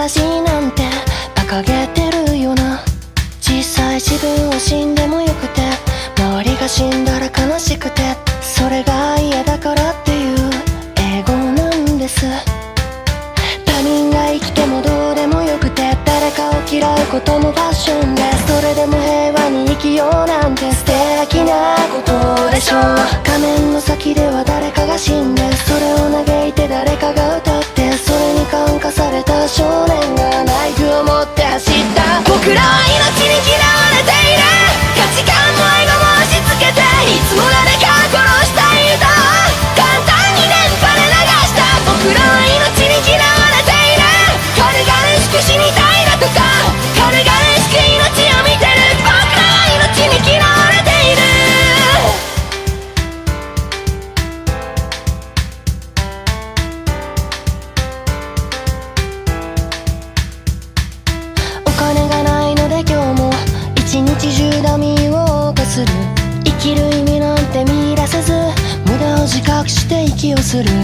らしいなんて馬鹿げてるよな。実際自分は死んでもよくて、周りが死んだら悲しくて、それが嫌だからっていう英語なんです。他人が生きてもどうでもよくて、誰かを嫌うこともファッションです。それでも平和に生きようなんて素敵なことでしょう。画面の先では誰かが死んで、それを嘆いて誰かが歌って、それに感化された少年がナイフを持って走った。僕らは命に嫌われている、価値観も愛護も押し付けて、いつも誰か殺したい歌を簡単に電波で流した。僕らは命に嫌われている、軽々しく死にたいだとか、軽々しく命を見てる。僕らは命に嫌われている。お金がないので今日も一日中ダミーを謳歌する。生きる意味なんて見出せず、無駄を自覚して息をする。